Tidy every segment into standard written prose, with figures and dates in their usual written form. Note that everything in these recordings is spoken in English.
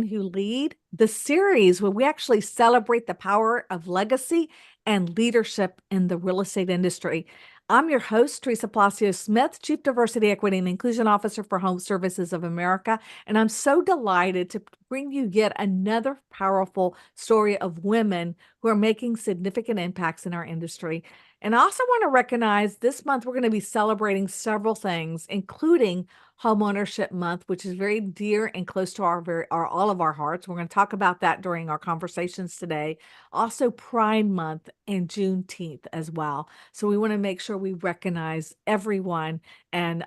Women Who Lead, the series where we actually celebrate the power of legacy and leadership in the real estate industry. I'm your host, Teresa Palacio Smith, Chief Diversity, Equity, and Inclusion Officer for HomeServices of America. And I'm so delighted to bring you yet another powerful story of women who are making significant impacts in our industry. And I also want to recognize this month we're going to be celebrating several things, including Homeownership Month, which is very dear and close to all of our hearts. We're going to talk about that during our conversations today. Also, Pride Month and Juneteenth as well. So we want to make sure we recognize everyone and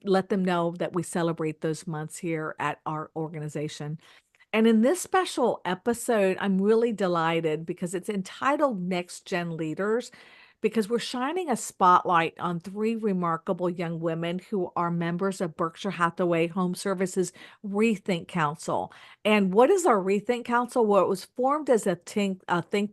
let them know that we celebrate those months here at our organization. And in this special episode, I'm really delighted because it's entitled NextGEN Leaders, because we're shining a spotlight on three remarkable young women who are members of Berkshire Hathaway HomeServices REthink Council. And what is our REthink Council? Well, it was formed as a think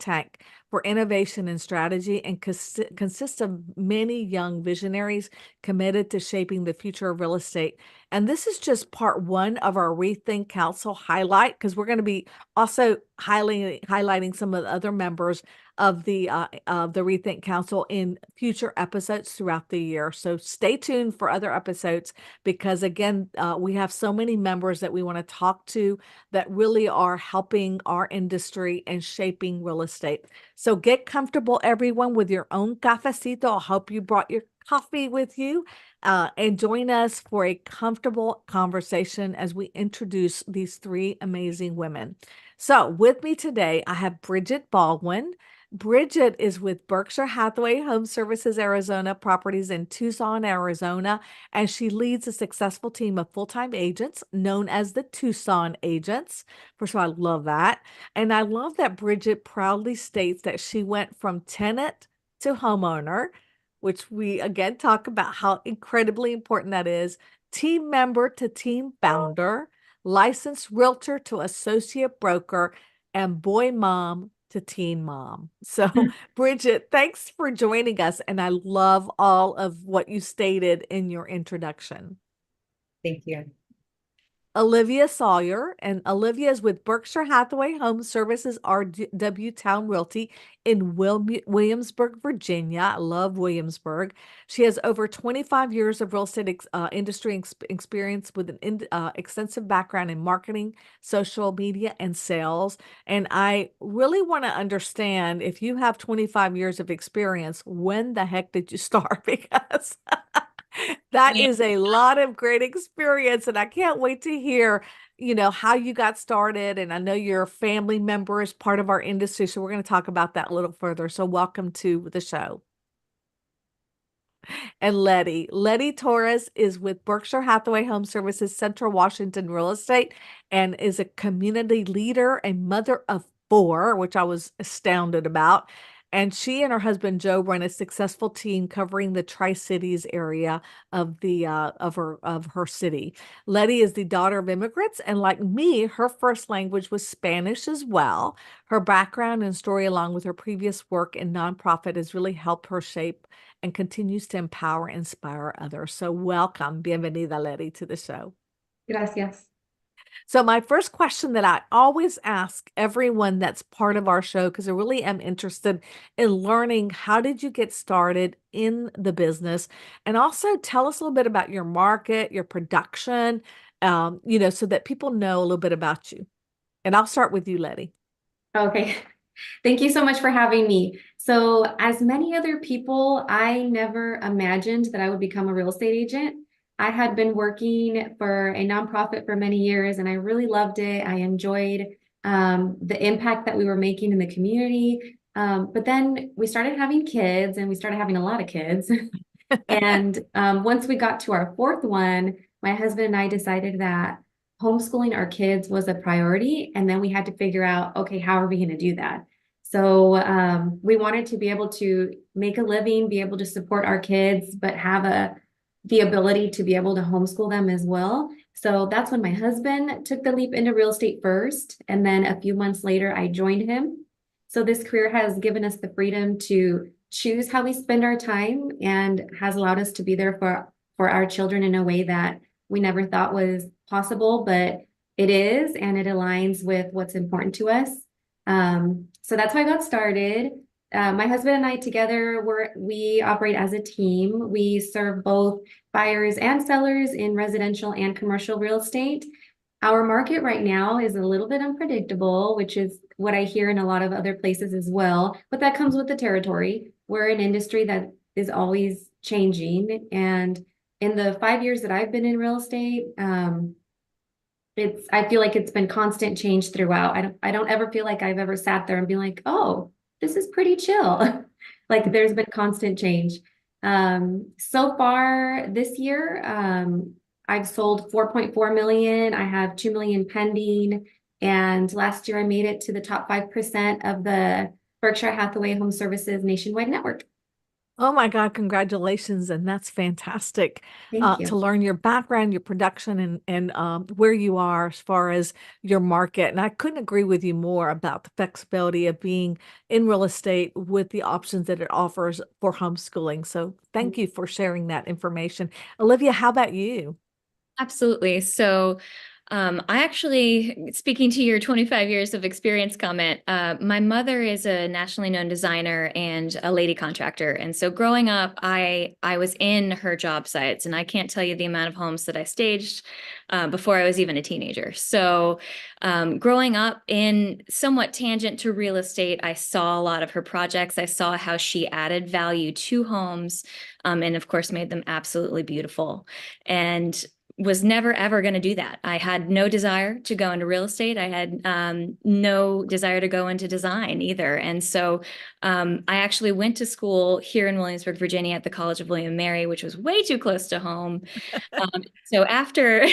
tank for innovation and strategy and consists of many young visionaries committed to shaping the future of real estate. And this is just part one of our REthink Council highlight, because we're going to be also highlighting some of the other members of the REthink Council in future episodes throughout the year. So stay tuned for other episodes, because again, we have so many members that we want to talk to that really are helping our industry and shaping real estate. So get comfortable, everyone, with your own cafecito. I hope you brought your coffee with you, and join us for a comfortable conversation as we introduce these three amazing women. So with me today, I have Bridgett Baldwin. Bridgett is with Berkshire Hathaway HomeServices Arizona Properties in Tucson, Arizona, and she leads a successful team of full-time agents known as the Tucson Agents. First of all, I love that. And I love that Bridgett proudly states that she went from tenant to homeowner, which we again talk about how incredibly important that is, team member to team founder, licensed realtor to associate broker, and boy mom to teen mom. So, Bridgett, thanks for joining us. And I love all of what you stated in your introduction. Thank you. Olivia Sawyer, and Olivia is with Berkshire Hathaway HomeServices RW Town Realty in Williamsburg, Virginia. I love Williamsburg. She has over 25 years of real estate industry experience with an extensive background in marketing, social media, and sales. And I really want to understand, if you have 25 years of experience, when the heck did you start? Because that is a lot of great experience, and I can't wait to hear, how you got started. And I know your family member is part of our industry, so we're going to talk about that a little further. So welcome to the show. And Letty Torres is with Berkshire Hathaway HomeServices Central Washington Real Estate and is a community leader, a mother of four, which I was astounded about. And she and her husband Joe run a successful team covering the Tri-Cities area of her city. Letty is the daughter of immigrants, and like me, her first language was Spanish as well. Her background and story, along with her previous work in nonprofit, has really helped her shape and continues to empower and inspire others. So welcome, bienvenida, Letty, to the show. Gracias. So my first question that I always ask everyone that's part of our show, because I really am interested in learning, how did you get started in the business? And also tell us a little bit about your market, your production, so that people know a little bit about you. And I'll start with you, Letty. Okay. Thank you so much for having me. So, as many other people, I never imagined that I would become a real estate agent. I had been working for a nonprofit for many years, and I really loved it. I enjoyed the impact that we were making in the community. But then we started having kids, and we started having a lot of kids. And once we got to our fourth one, my husband and I decided that homeschooling our kids was a priority. And then we had to figure out, okay, how are we going to do that? So we wanted to be able to make a living, be able to support our kids, but have the ability to be able to homeschool them as well. So that's when my husband took the leap into real estate first. And then a few months later, I joined him. So this career has given us the freedom to choose how we spend our time and has allowed us to be there for our children in a way that we never thought was possible, but it is, and it aligns with what's important to us. So that's how I got started. My husband and I together, we operate as a team. We serve both buyers and sellers in residential and commercial real estate. Our market right now is a little bit unpredictable, which is what I hear in a lot of other places as well. But that comes with the territory. We're an industry that is always changing. And in the 5 years that I've been in real estate, I feel like it's been constant change throughout. I don't ever feel like I've ever sat there and be like, oh, this is pretty chill. Like there's been constant change. So far this year, I've sold 4.4 million. I have 2 million pending. And last year I made it to the top 5% of the Berkshire Hathaway HomeServices nationwide network. Oh my God, congratulations. And that's fantastic Thank to you. learn your background, your production, and where you are as far as your market. And I couldn't agree with you more about the flexibility of being in real estate with the options that it offers for homeschooling. So thank you for sharing that information. Olivia, how about you? Absolutely. So, I actually, speaking to your 25 years of experience comment, my mother is a nationally known designer and a lady contractor. And so growing up, I was in her job sites, and I can't tell you the amount of homes that I staged before I was even a teenager. So growing up in somewhat tangent to real estate, I saw a lot of her projects. I saw how she added value to homes, and of course made them absolutely beautiful. And was never ever going to do that. I had no desire to go into real estate. I had no desire to go into design either. And so I actually went to school here in Williamsburg, Virginia at the College of William and Mary, which was way too close to home. So after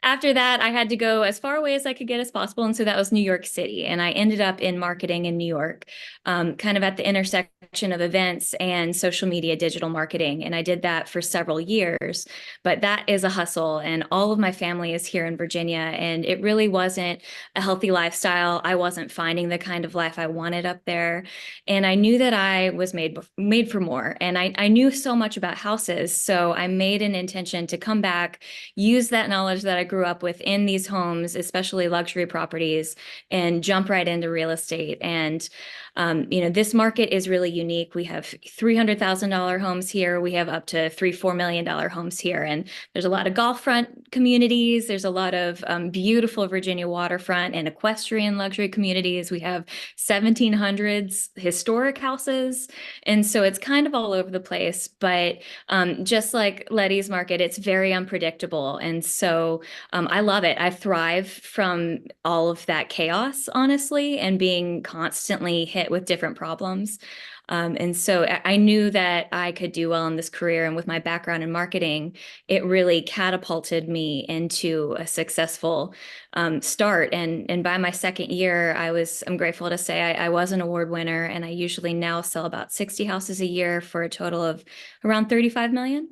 after that, I had to go as far away as I could get as possible. And so that was New York City. And I ended up in marketing in New York, kind of at the intersection of events and social media digital marketing. And I did that for several years. But that is a hustle. And all of my family is here in Virginia. And it really wasn't a healthy lifestyle. I wasn't finding the kind of life I wanted up there. And I knew that I was made for more. And I knew so much about houses. So I made an intention to come back, use that knowledge that I grew up with in these homes, especially luxury properties, and jump right into real estate. And this market is really unique. We have $300,000 homes here. We have up to $4 million homes here. And there's a lot of golf front communities. There's a lot of beautiful Virginia waterfront and equestrian luxury communities. We have 1700s historic houses. And so it's kind of all over the place. But just like Letty's market, it's very unpredictable. And so I love it. I thrive from all of that chaos, honestly, and being constantly hit with different problems. And so I knew that I could do well in this career. And with my background in marketing, it really catapulted me into a successful start. And by my second year, I'm grateful to say I was an award winner. And I usually now sell about 60 houses a year for a total of around 35 million.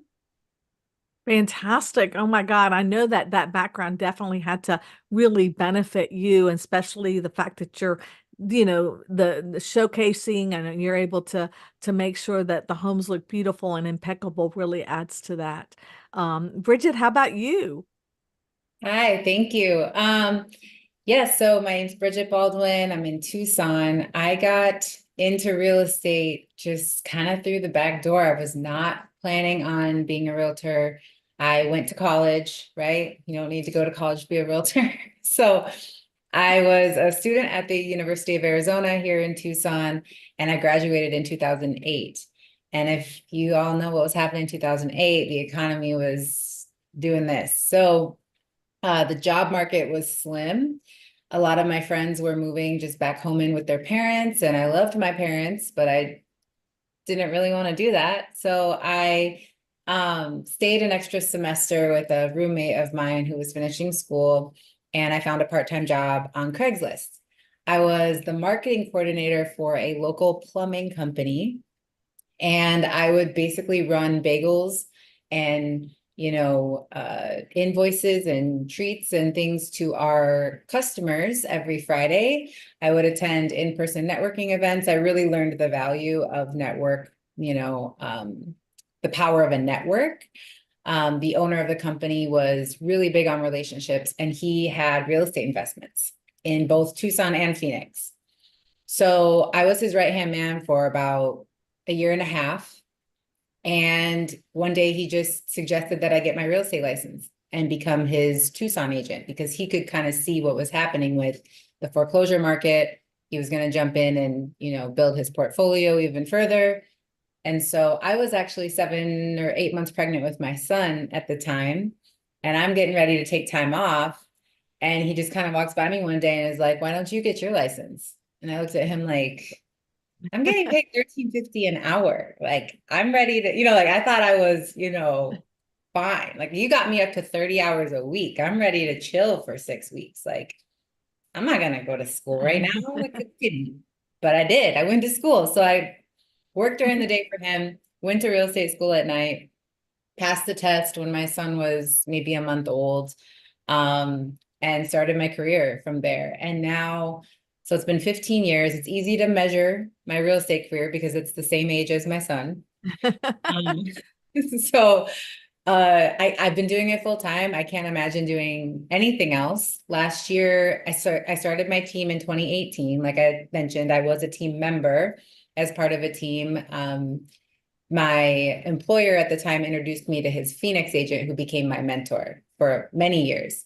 Fantastic. Oh my God. I know that that background definitely had to really benefit you, and especially the fact that you're, the showcasing and you're able to make sure that the homes look beautiful and impeccable really adds to that. Bridget, how about you? Hi, thank you. So my name's Bridgett Baldwin. I'm in Tucson. I got into real estate just kind of through the back door. I was not planning on being a realtor. I went to college, right? You don't need to go to college to be a realtor. So I was a student at the University of Arizona here in Tucson, and I graduated in 2008. And if you all know what was happening in 2008, the economy was doing this. So the job market was slim. A lot of my friends were moving just back home in with their parents, and I loved my parents, but I didn't really want to do that. So I stayed an extra semester with a roommate of mine who was finishing school, and I found a part-time job on Craigslist. I was the marketing coordinator for a local plumbing company, and I would basically run bagels and invoices and treats and things to our customers every Friday. I would attend in-person networking events. I really learned the value of network, the power of a network. The owner of the company was really big on relationships, and he had real estate investments in both Tucson and Phoenix. So I was his right-hand man for about a year and a half. And one day he just suggested that I get my real estate license and become his Tucson agent, because he could kind of see what was happening with the foreclosure market. He was going to jump in and, build his portfolio even further. And so I was actually 7 or 8 months pregnant with my son at the time, and I'm getting ready to take time off. And he just kind of walks by me one day and is like, "Why don't you get your license?" And I looked at him like, "I'm getting paid $13.50 an hour. Like, I'm ready to, I thought I was, fine. Like, you got me up to 30 hours a week. I'm ready to chill for 6 weeks. Like, I'm not going to go to school right now." Like, it's kidding. But I did. I went to school. So I worked during the day for him, went to real estate school at night, passed the test when my son was maybe a month old, and started my career from there. And now, so it's been 15 years. It's easy to measure my real estate career because it's the same age as my son. So I've been doing it full time. I can't imagine doing anything else. Last year, I started my team in 2018. Like I mentioned, I was a team member as part of a team. My employer at the time introduced me to his Phoenix agent, who became my mentor for many years.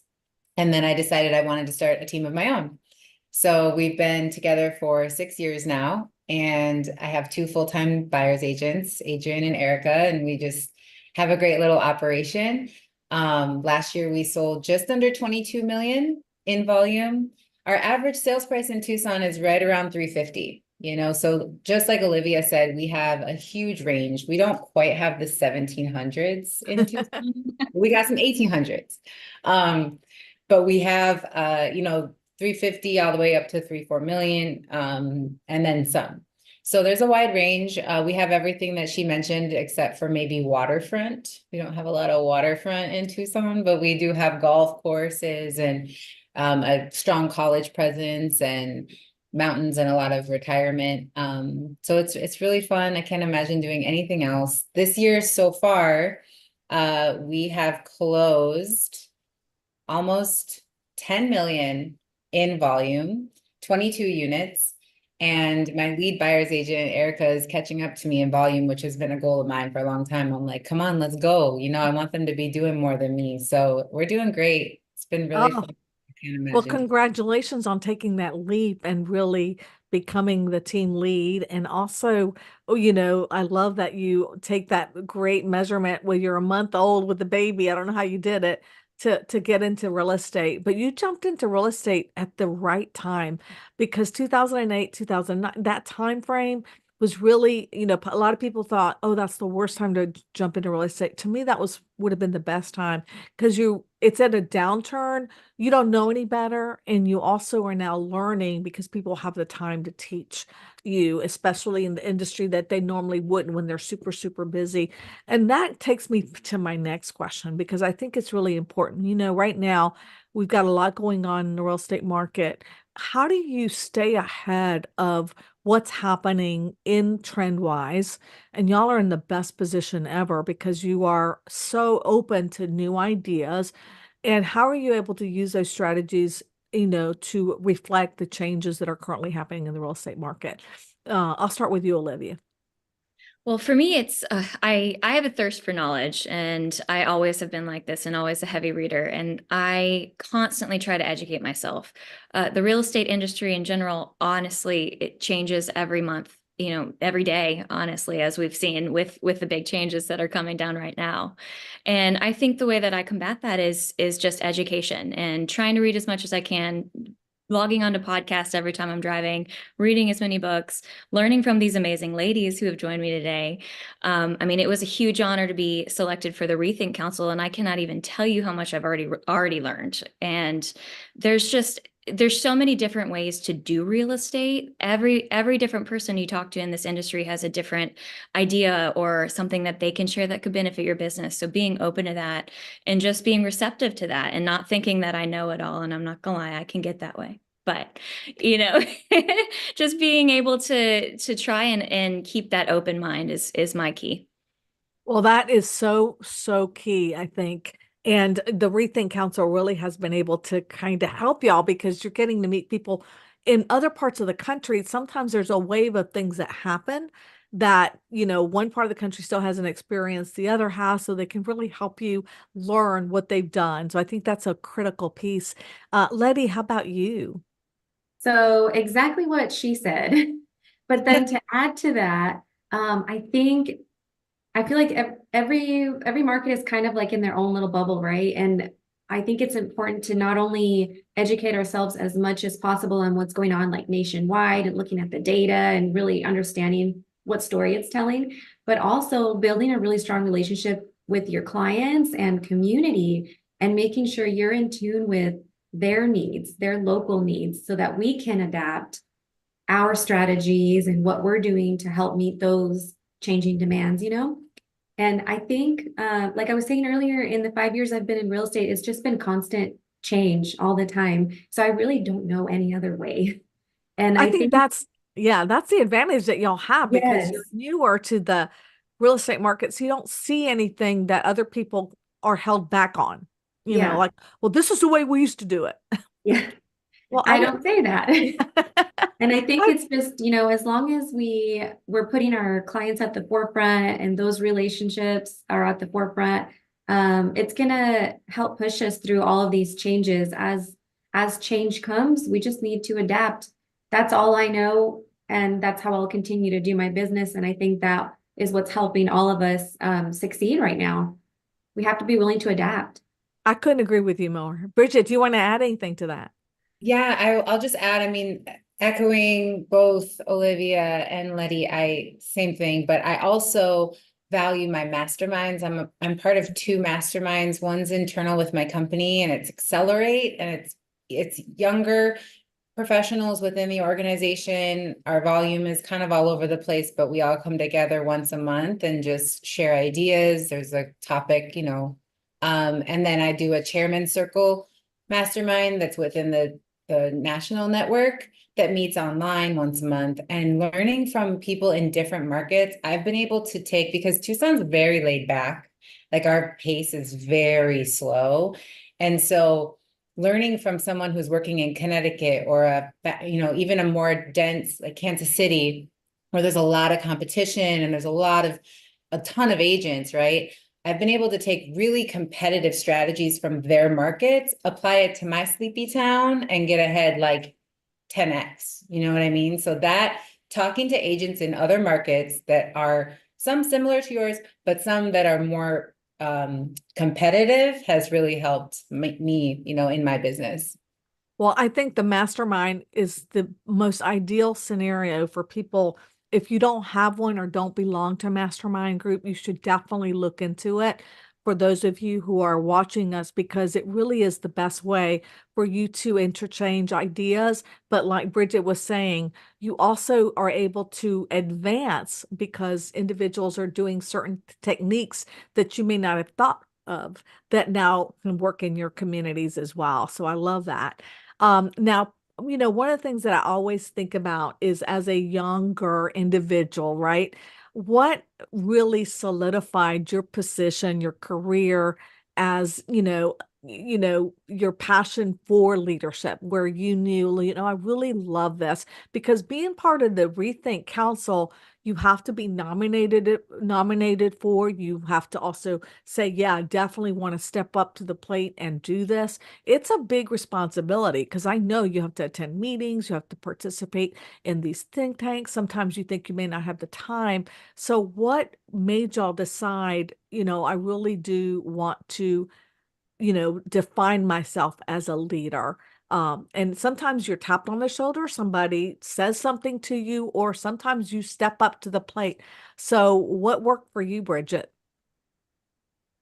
And then I decided I wanted to start a team of my own. So we've been together for 6 years now, and I have 2 full-time buyer's agents, Adrian and Erica, and we just have a great little operation. Last year we sold just under 22 million in volume. Our average sales price in Tucson is right around 350. So just like Olivia said, we have a huge range. We don't quite have the 1700s in Tucson. We got some 1800s. But we have, 350 all the way up to 3-4 million, and then some. So there's a wide range. We have everything that she mentioned, except for maybe waterfront. We don't have a lot of waterfront in Tucson, but we do have golf courses and a strong college presence and mountains and a lot of retirement. So it's really fun. I can't imagine doing anything else. This year so far, we have closed almost 10 million in volume, 22 units. And my lead buyer's agent, Erica, is catching up to me in volume, which has been a goal of mine for a long time. I'm like, come on, let's go. I want them to be doing more than me. So we're doing great. It's been really fun. I can't imagine. Well, congratulations on taking that leap and really becoming the team lead. And also, I love that you take that great measurement when you're a month old with the baby. I don't know how you did it to get into real estate, but you jumped into real estate at the right time, because 2008, 2009, that time frame was really, a lot of people thought, oh, that's the worst time to jump into real estate. To me, that would have been the best time, because it's at a downturn. You don't know any better. And you also are now learning, because people have the time to teach you, especially in the industry that they normally wouldn't when they're super, super busy. And that takes me to my next question, because I think it's really important. Right now we've got a lot going on in the real estate market. How do you stay ahead of what's happening in trend wise? And y'all are in the best position ever, because you are so open to new ideas. And how are you able to use those strategies, to reflect the changes that are currently happening in the real estate market? I'll start with you, Olivia. Well, for me, it's I have a thirst for knowledge, and I always have been like this, and always a heavy reader, and I constantly try to educate myself. The real estate industry in general, honestly, it changes every month, every day, honestly, as we've seen with the big changes that are coming down right now. And I think the way that I combat that is just education and trying to read as much as I can, logging onto podcasts every time I'm driving, reading as many books, learning from these amazing ladies who have joined me today. It was a huge honor to be selected for the REthink Council, and I cannot even tell you how much I've already learned. And there's so many different ways to do real estate. Every different person you talk to in this industry has a different idea or something that they can share that could benefit your business. So being open to that and just being receptive to that, and not thinking that I know it all. And I'm not gonna lie, I can get that way. But, just being able to try and keep that open mind is my key. Well, that is so, so key, I think. And the Rethink Council really has been able to kind of help y'all because you're getting to meet people in other parts of the country. Sometimes there's a wave of things that happen that, one part of the country still hasn't experienced, the other has, so they can really help you learn what they've done. So I think that's a critical piece. Letty, how about you? So exactly what she said. But then to add to that, I feel like every market is kind of like in their own little bubble, right? And I think it's important to not only educate ourselves as much as possible on what's going on like nationwide and looking at the data and really understanding what story it's telling, but also building a really strong relationship with your clients and community and making sure you're in tune with their needs, their local needs, so that we can adapt our strategies and what we're doing to help meet those changing demands, you know? And I think, like I was saying earlier, in the 5 years I've been in real estate, it's just been constant change all the time. So I really don't know any other way. And I I think think, that's the advantage that y'all have because yes, you're newer to the real estate market. So you don't see anything that other people are held back on, yeah, like, well, this is the way we used to do it. yeah, Well, I don't say that. And I think I, it's just, as long as we're putting our clients at the forefront and those relationships are at the forefront, it's gonna help push us through all of these changes. As change comes, we just need to adapt. That's all I know, and that's how I'll continue to do my business. And I think that is what's helping all of us succeed right now. We have to be willing to adapt. I couldn't agree with you more. Bridget, do you want to add anything to that? Yeah, I'll just add, I mean, echoing both Olivia and Letty, same thing, but I also value my masterminds. I'm part of two masterminds. One's internal with my company and it's Accelerate, and it's younger professionals within the organization. Our volume is kind of all over the place, but we all come together once a month and just share ideas. There's a topic, and then I do a chairman circle mastermind that's within the national network that meets online once a month. And learning from people in different markets, I've been able to take, because Tucson's very laid back, like our pace is very slow. And so learning from someone who's working in Connecticut or even a more dense like Kansas City, where there's a lot of competition and there's a ton of agents, right? I've been able to take really competitive strategies from their markets, apply it to my sleepy town, and get ahead like 10x. You know what I mean? So that talking to agents in other markets that are some similar to yours, but some that are more competitive has really helped me, in my business. Well, I think the mastermind is the most ideal scenario for people. If you don't have one or don't belong to a mastermind group, you should definitely look into it for those of you who are watching us, because it really is the best way for you to interchange ideas. But like Bridget was saying, you also are able to advance because individuals are doing certain techniques that you may not have thought of that now can work in your communities as well. So I love that. Now, one of the things that I always think about is as a younger individual, right? What really solidified your position, your career as, your passion for leadership, where you knew, I really love this, because being part of the Rethink Council, you have to be nominated for, you have to also say, yeah, I definitely want to step up to the plate and do this. It's a big responsibility because I know you have to attend meetings, you have to participate in these think tanks. Sometimes you think you may not have the time. So what made y'all decide, I really do want to, define myself as a leader? And sometimes you're tapped on the shoulder, somebody says something to you, or sometimes you step up to the plate. So what worked for you, Bridget?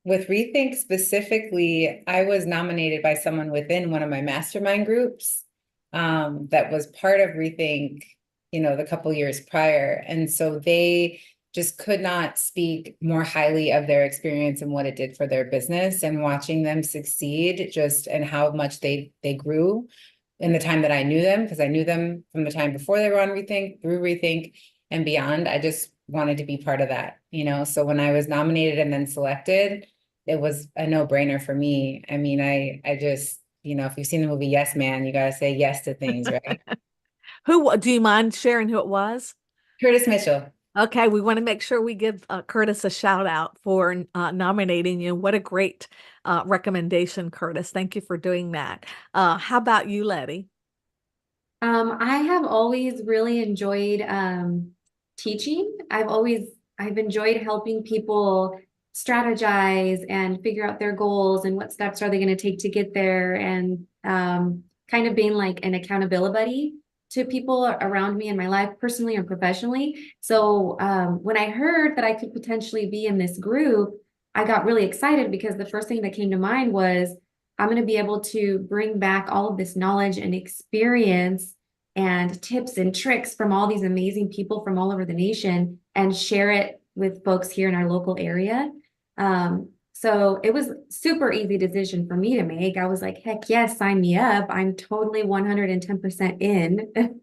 With Rethink specifically, I was nominated by someone within one of my mastermind groups that was part of Rethink, the couple years prior. And so they just could not speak more highly of their experience and what it did for their business, and watching them succeed and how much they grew in the time that I knew them, because I knew them from the time before they were on Rethink, through Rethink, and beyond. I just wanted to be part of that, So when I was nominated and then selected, it was a no-brainer for me. I mean, I just, if you've seen the movie Yes Man, you got to say yes to things, right? Do you mind sharing who it was? Curtis Mitchell. Okay, we want to make sure we give Curtis a shout out for nominating you. What a great recommendation, Curtis. Thank you for doing that. How about you, Letty? I have always really enjoyed teaching. I've enjoyed helping people strategize and figure out their goals and what steps are they going to take to get there, and kind of being like an accountability buddy to people around me in my life, personally and professionally. So when I heard that I could potentially be in this group, I got really excited because the first thing that came to mind was I'm going to be able to bring back all of this knowledge and experience and tips and tricks from all these amazing people from all over the nation and share it with folks here in our local area. So it was super easy decision for me to make. I was like, heck yes, sign me up. I'm totally 110% in.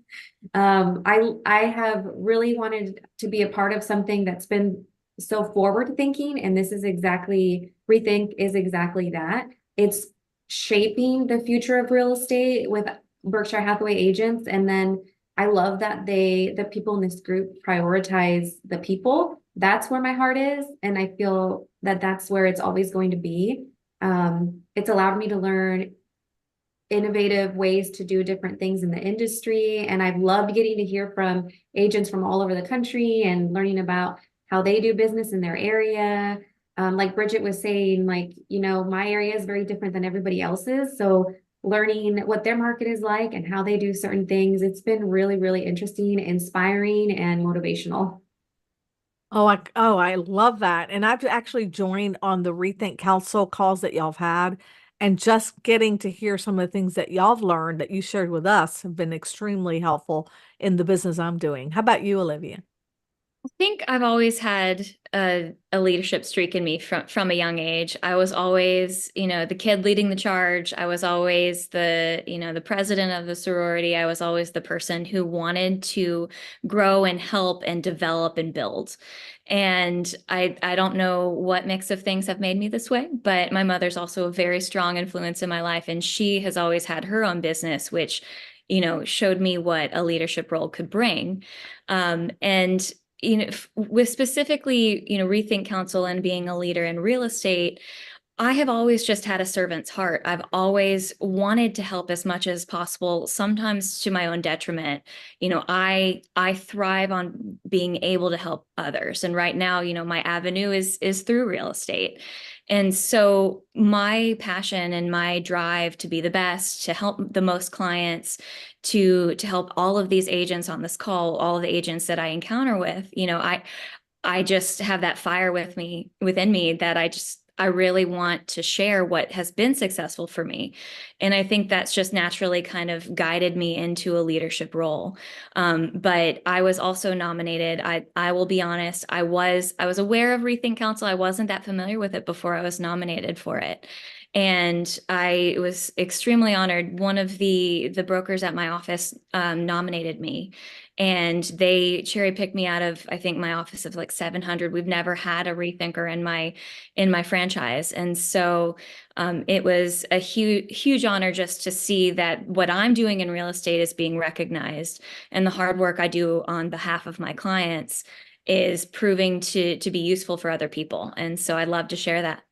I have really wanted to be a part of something that's been so forward thinking, and this is exactly, Rethink is exactly that. It's shaping the future of real estate with Berkshire Hathaway agents. And then I love that the people in this group prioritize the people. That's where my heart is. And I feel that that's where it's always going to be. It's allowed me to learn innovative ways to do different things in the industry. And I've loved getting to hear from agents from all over the country and learning about how they do business in their area. Like Bridgett was saying, my area is very different than everybody else's. So learning what their market is like and how they do certain things, it's been really, really interesting, inspiring, and motivational. I love that. And I've actually joined on the REthink Council calls that y'all have had, and just getting to hear some of the things that y'all have learned that you shared with us have been extremely helpful in the business I'm doing. How about you, Olivia? I think I've always had a leadership streak in me from a young age. I was always, the kid leading the charge. I was always the president of the sorority. I was always the person who wanted to grow and help and develop and build. And I don't know what mix of things have made me this way, but my mother's also a very strong influence in my life, and she has always had her own business, which, showed me what a leadership role could bring. And with specifically, REthink Council and being a leader in real estate, I have always just had a servant's heart. I've always wanted to help as much as possible, sometimes to my own detriment. I thrive on being able to help others. And right now, my avenue is through real estate. And so my passion and my drive to be the best, to help the most clients, to help all of these agents on this call, all of the agents that I encounter with, I just have that fire within me that I really want to share what has been successful for me. And I think that's just naturally kind of guided me into a leadership role. But I was also nominated. I will be honest, I was aware of REthink Council. I wasn't that familiar with it before I was nominated for it. And I was extremely honored. One of the brokers at my office nominated me, and they cherry picked me out of, I think, my office of like 700. We've never had a rethinker in my franchise. And so it was a huge honor just to see that what I'm doing in real estate is being recognized, and the hard work I do on behalf of my clients is proving to be useful for other people. And so I'd love to share that.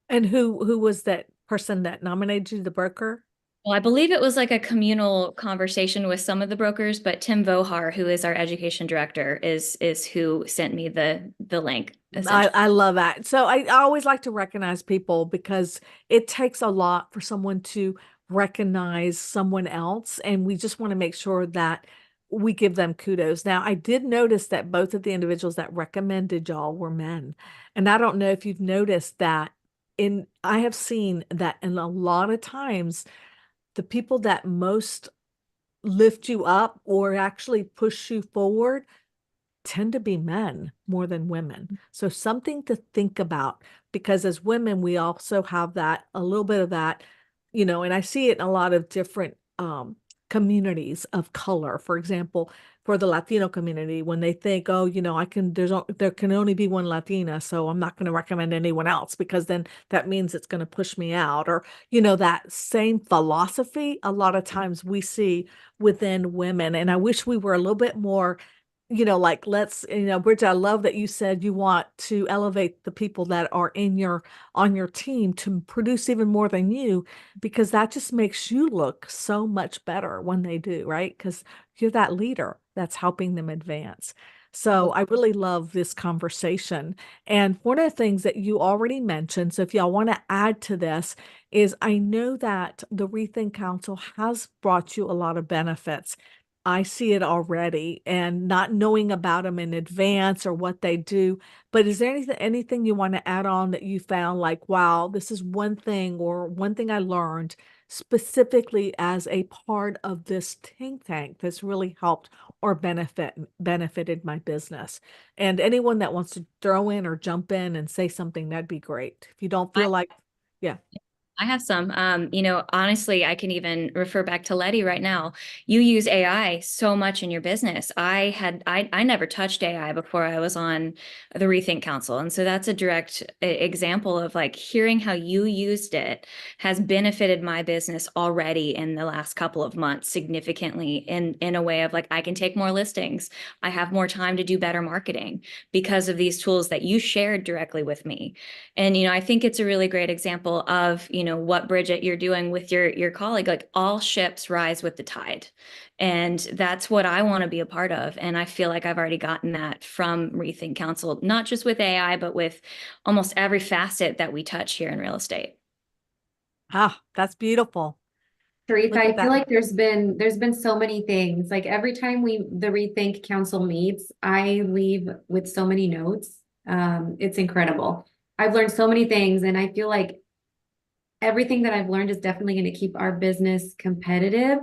And who was that person that nominated you, the broker? Well, I believe it was like a communal conversation with some of the brokers, but Tim Vohar, who is our education director, is who sent me the link. I love that. So I always like to recognize people because it takes a lot for someone to recognize someone else, and we just want to make sure that we give them kudos. Now, I did notice that both of the individuals that recommended y'all were men, and I don't know if you've noticed that. I have seen that in a lot of times, the people that most lift you up or actually push you forward tend to be men more than women. So something to think about, because as women, we also have that, a little bit of that, and I see it in a lot of different communities of color. For example, for the Latino community, when they think, oh, there can only be one Latina, so I'm not going to recommend anyone else because then that means it's going to push me out. Or, that same philosophy, a lot of times we see within women. And I wish we were a little bit more, Bridget, I love that you said you want to elevate the people that are on your team to produce even more than you, because that just makes you look so much better when they do, right? Because you're that leader that's helping them advance. So I really love this conversation. And one of the things that you already mentioned, so if y'all want to add to this, is I know that the Rethink Council has brought you a lot of benefits. I see it already, and not knowing about them in advance or what they do. But is there anything you want to add on that you found like, wow, this is one thing I learned specifically as a part of this think tank that's really helped or benefited my business? And anyone that wants to throw in or jump in and say something, that'd be great. If you don't feel like, yeah. I have some. Honestly, I can even refer back to Letty right now. You use AI so much in your business. I never touched AI before I was on the Rethink Council. And so that's a direct example of like hearing how you used it has benefited my business already in the last couple of months significantly in a way of like, I can take more listings. I have more time to do better marketing because of these tools that you shared directly with me. And, I think it's a really great example of, what Bridgett you're doing with your colleague, like all ships rise with the tide. And that's what I want to be a part of. And I feel like I've already gotten that from Rethink Council, not just with AI, but with almost every facet that we touch here in real estate. Ah, that's beautiful. Teresa, I Look at feel that. like there's been so many things. Like every time the Rethink Council meets, I leave with so many notes. It's incredible. I've learned so many things, and I feel like everything that I've learned is definitely going to keep our business competitive.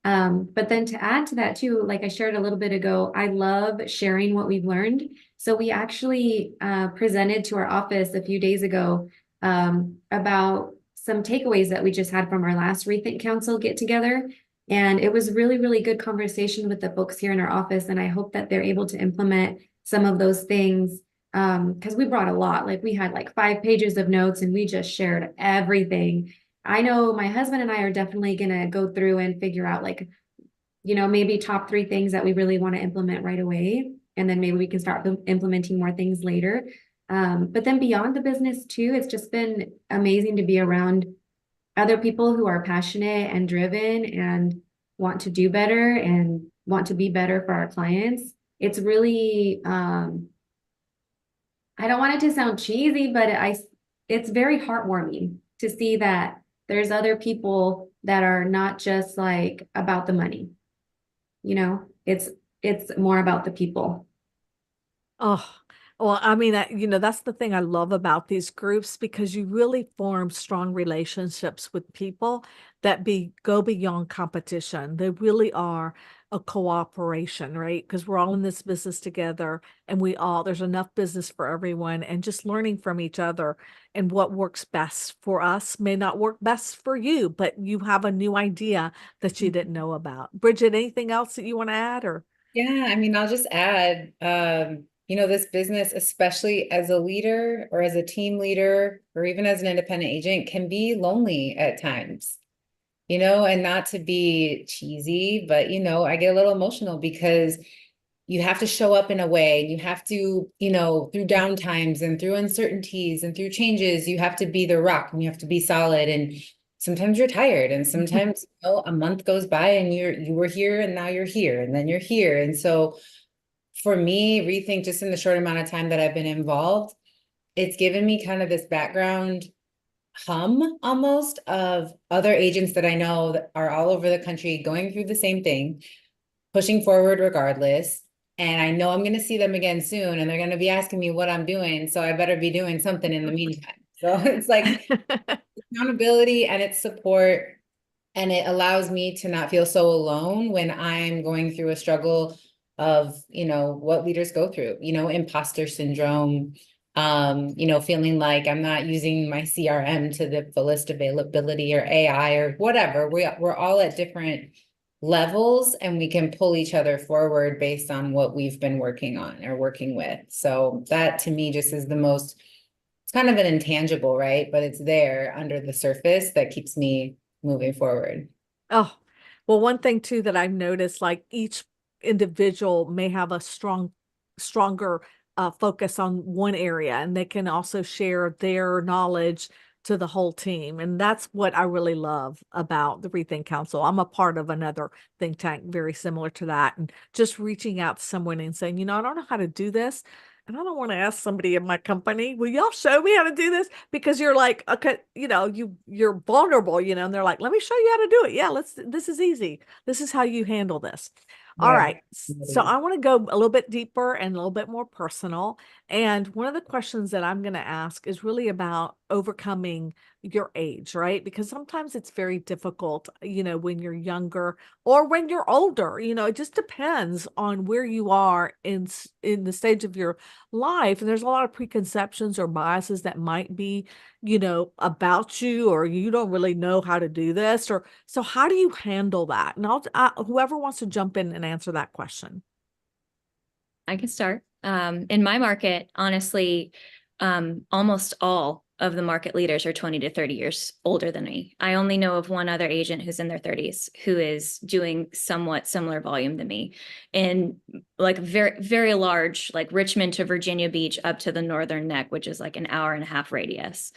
But then to add to that too, like I shared a little bit ago, I love sharing what we've learned. So we actually presented to our office a few days ago about some takeaways that we just had from our last Rethink Council get together. And it was really, really good conversation with the folks here in our office. And I hope that they're able to implement some of those things, because we brought a lot. Like we had like 5 pages of notes and we just shared everything. I know my husband and I are definitely going to go through and figure out like, maybe top 3 things that we really want to implement right away. And then maybe we can start implementing more things later. But then beyond the business too, it's just been amazing to be around other people who are passionate and driven and want to do better and want to be better for our clients. It's really, I don't want it to sound cheesy, but it's very heartwarming to see that there's other people that are not just like about the money. It's more about the people. Oh, well, I mean, that's the thing I love about these groups, because you really form strong relationships with people that go beyond competition. They really are a cooperation, right? Because we're all in this business together, and there's enough business for everyone, and just learning from each other, and what works best for us may not work best for you, but you have a new idea that you didn't know about. Bridgett, anything else that you want to add, or? Yeah, I mean, I'll just add, this business, especially as a leader or as a team leader, or even as an independent agent, can be lonely at times, and not to be cheesy, but, I get a little emotional because you have to show up in a way, and you have to, through downtimes and through uncertainties and through changes, you have to be the rock and you have to be solid. And sometimes you're tired, and sometimes, a month goes by and you were here and now you're here and then you're here. And so for me, Rethink, just in the short amount of time that I've been involved, it's given me kind of this background hum almost of other agents that I know that are all over the country going through the same thing, pushing forward regardless. And I know I'm going to see them again soon, and they're going to be asking me what I'm doing. So I better be doing something in the meantime. So it's like accountability and it's support. And it allows me to not feel so alone when I'm going through a struggle of, what leaders go through, imposter syndrome, feeling like I'm not using my CRM to the fullest availability, or AI or whatever. We're all at different levels and we can pull each other forward based on what we've been working on or working with. So that to me just is the most, it's kind of an intangible, right? But it's there under the surface that keeps me moving forward. Oh, well, one thing too that I've noticed, like each individual may have a stronger focus on one area, and they can also share their knowledge to the whole team. And that's what I really love about the Rethink Council. I'm a part of another think tank very similar to that. And just reaching out to someone and saying, you know, I don't know how to do this. And I don't want to ask somebody in my company, will y'all show me how to do this? Because you're like, okay, you know, you're vulnerable, you know, and they're like, let me show you how to do it. Yeah, this is easy. This is how you handle this. All Yeah. right. So I want to go a little bit deeper and a little bit more personal. And one of the questions that I'm going to ask is really about overcoming your age, right? Because sometimes it's very difficult, you know, when you're younger or when you're older, you know, it just depends on where you are in the stage of your life. And there's a lot of preconceptions or biases that might be, you know, about you, or you don't really know how to do this, or so how do you handle that? And whoever wants to jump in and answer that question. I can start. In my market, honestly, almost all of the market leaders are 20 to 30 years older than me. I only know of one other agent who's in their 30s who is doing somewhat similar volume than me in like very, very large, like Richmond to Virginia Beach up to the Northern Neck, which is like an hour and a half radius.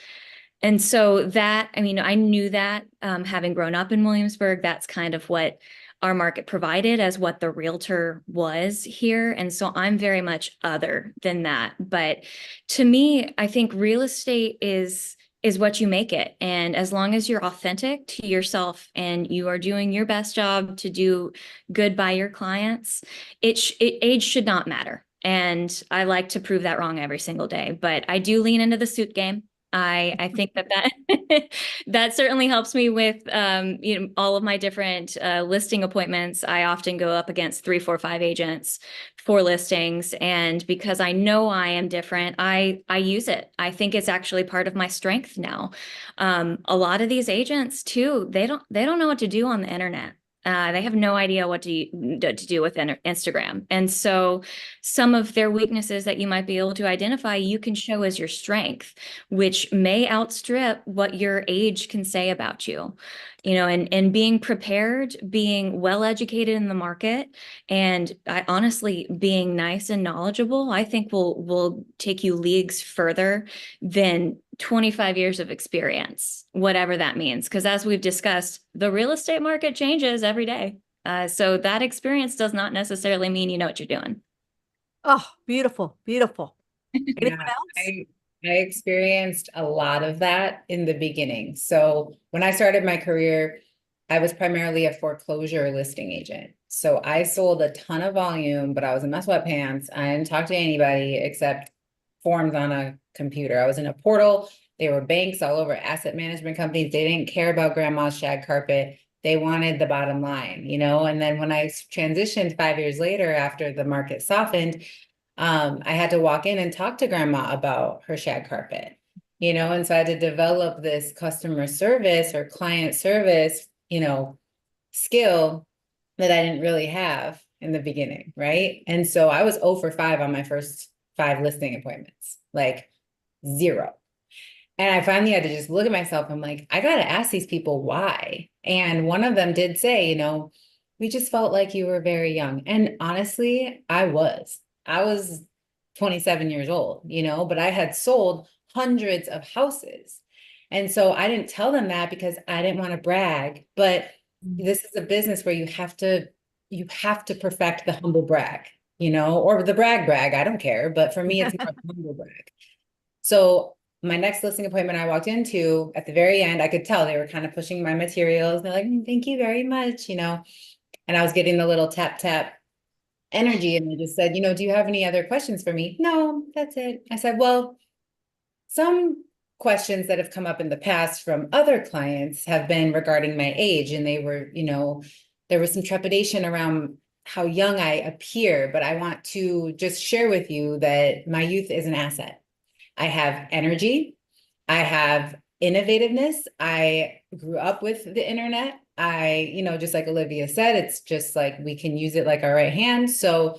And so that, I mean, I knew that having grown up in Williamsburg, that's kind of what our market provided as what the realtor was here. And so I'm very much other than that. But to me, I think real estate is what you make it. And as long as you're authentic to yourself and you are doing your best job to do good by your clients, age should not matter. And I like to prove that wrong every single day. But I do lean into the suit game. I think that that certainly helps me with you know, all of my different listing appointments. I often go up against 3, 4, 5 agents for listings, and because I know I am different, I use it. I think it's actually part of my strength now. A lot of these agents too, they don't know what to do on the internet. They have no idea what to do with Instagram. And so some of their weaknesses that you might be able to identify, you can show as your strength, which may outstrip what your age can say about you. You know, and being prepared, being well educated in the market, and honestly being nice and knowledgeable, I think will take you leagues further than 25 years of experience, whatever that means. Because as we've discussed, the real estate market changes every day. So that experience does not necessarily mean you know what you're doing. Oh, beautiful, beautiful. Anyone Yeah, else? I experienced a lot of that in the beginning. So when I started my career, I was primarily a foreclosure listing agent. So I sold a ton of volume, but I was in my sweatpants. I didn't talk to anybody except forms on a computer. I was in a portal. There were banks all over, asset management companies. They didn't care about grandma's shag carpet. They wanted the bottom line, you know? And then when I transitioned 5 years later, after the market softened, I had to walk in and talk to grandma about her shag carpet, you know, and so I had to develop this customer service or client service, you know, skill that I didn't really have in the beginning, right? And so I was 0 for 5 on my first 5 listing appointments, like 0. And I finally had to just look at myself. I'm like, I got to ask these people why. And one of them did say, you know, we just felt like you were very young. And honestly, I was 27 years old, you know, but I had sold hundreds of houses. And so I didn't tell them that because I didn't want to brag, but this is a business where you have to perfect the humble brag, you know, or the brag, I don't care. But for me, it's more humble brag. So my next listing appointment I walked into, at the very end, I could tell they were kind of pushing my materials. They're like, thank you very much, you know, and I was getting the little tap, tap energy. And they just said, you know, do you have any other questions for me? No, that's it. I said, well, some questions that have come up in the past from other clients have been regarding my age. And they were, you know, there was some trepidation around how young I appear, but I want to just share with you that my youth is an asset. I have energy. I have innovativeness. I grew up with the internet. just like Olivia said, it's just like we can use it like our right hand. So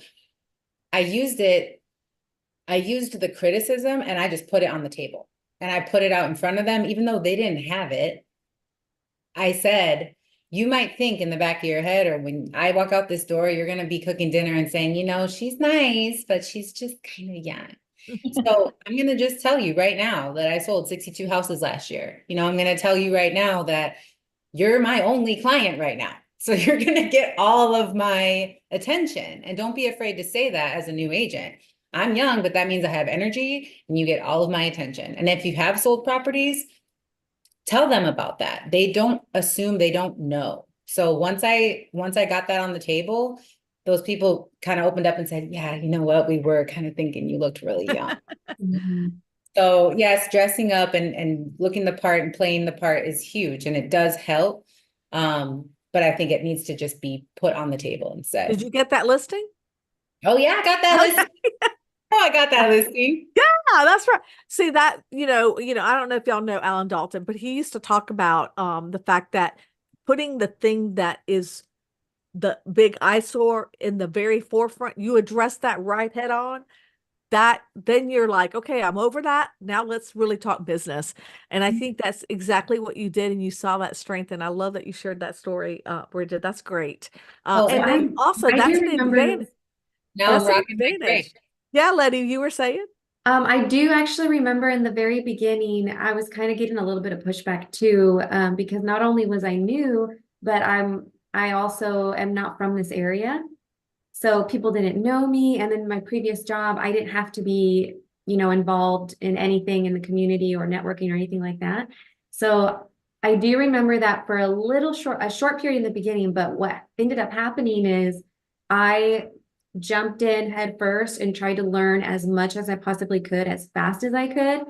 I used the criticism and I just put it on the table and I put it out in front of them, even though they didn't have it. I said, you might think in the back of your head, or when I walk out this door, you're going to be cooking dinner and saying, she's nice, but she's just kind of young. So I'm going to just tell you right now that I sold 62 houses last year. I'm going to tell you right now that you're my only client right now. So you're going to get all of my attention, and don't be afraid to say that as a new agent. I'm young, but that means I have energy and you get all of my attention. And if you have sold properties, tell them about that. They don't assume, they don't know. So once I got that on the table, those people kind of opened up and said, yeah, you know what? We were kind of thinking you looked really young. So yes, dressing up and looking the part and playing the part is huge, and it does help. But I think it needs to just be put on the table instead. Did you get that listing? Oh yeah, I got that listing. Oh, I got that listing. Yeah, that's right. See that, I don't know if y'all know Alan Dalton, but he used to talk about the fact that putting the thing that is the big eyesore in the very forefront, you address that right head on, that then you're like, okay, I'm over that. Now let's really talk business. And I think that's exactly what you did, and you saw that strength. And I love that you shared that story, Bridgett. That's great. Oh, and then also I that's do an remember- advantage. Now That's I'm an rocking my advantage. gray. Yeah, Letty, you were saying? I do actually remember in the very beginning, I was kind of getting a little bit of pushback too, because not only was I new, but I also am not from this area. So people didn't know me. And then my previous job, I didn't have to be, involved in anything in the community or networking or anything like that. So I do remember that for a short period in the beginning, but what ended up happening is I jumped in head first and tried to learn as much as I possibly could, as fast as I could.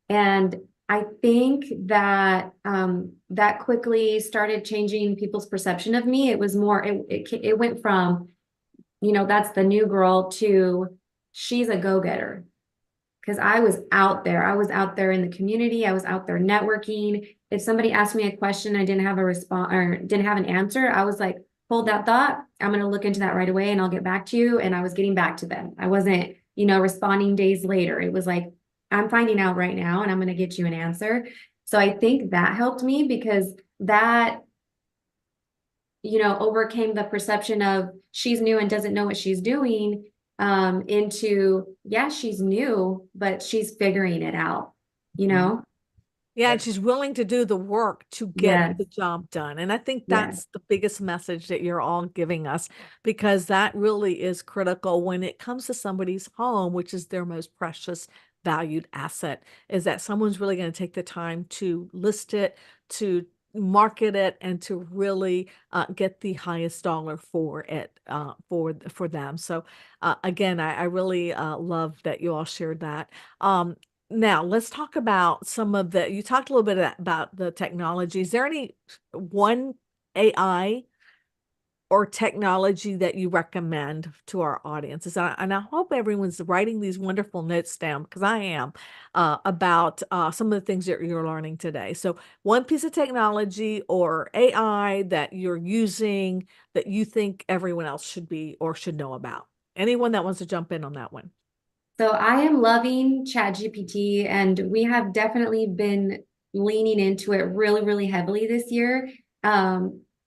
And I think that that quickly started changing people's perception of me. It was more, it went from, that's the new girl to she's a go-getter. Because I was out there in the community. I was out there networking. If somebody asked me a question, I didn't have a response or didn't have an answer, I was like, hold that thought. I'm going to look into that right away and I'll get back to you. And I was getting back to them. I wasn't, responding days later. It was like, I'm finding out right now and I'm going to get you an answer. So I think that helped me, because that, overcame the perception of she's new and doesn't know what she's doing, into, yeah, she's new, but she's figuring it out, Yeah, and she's willing to do the work to get Yes. the job done. And I think Yes. that's the biggest message that you're all giving us, because that really is critical when it comes to somebody's home, which is their most precious, valued asset, is that someone's really going to take the time to list it, to market it, and to really get the highest dollar for it, for them. So again, I really love that you all shared that. Now let's talk about you talked a little bit about the technology. Is there any one AI or technology that you recommend to our audiences? And I hope everyone's writing these wonderful notes down, because I am, about some of the things that you're learning today. So one piece of technology or AI that you're using that you think everyone else should be or should know about. Anyone that wants to jump in on that one? So I am loving ChatGPT, and we have definitely been leaning into it really, really heavily this year.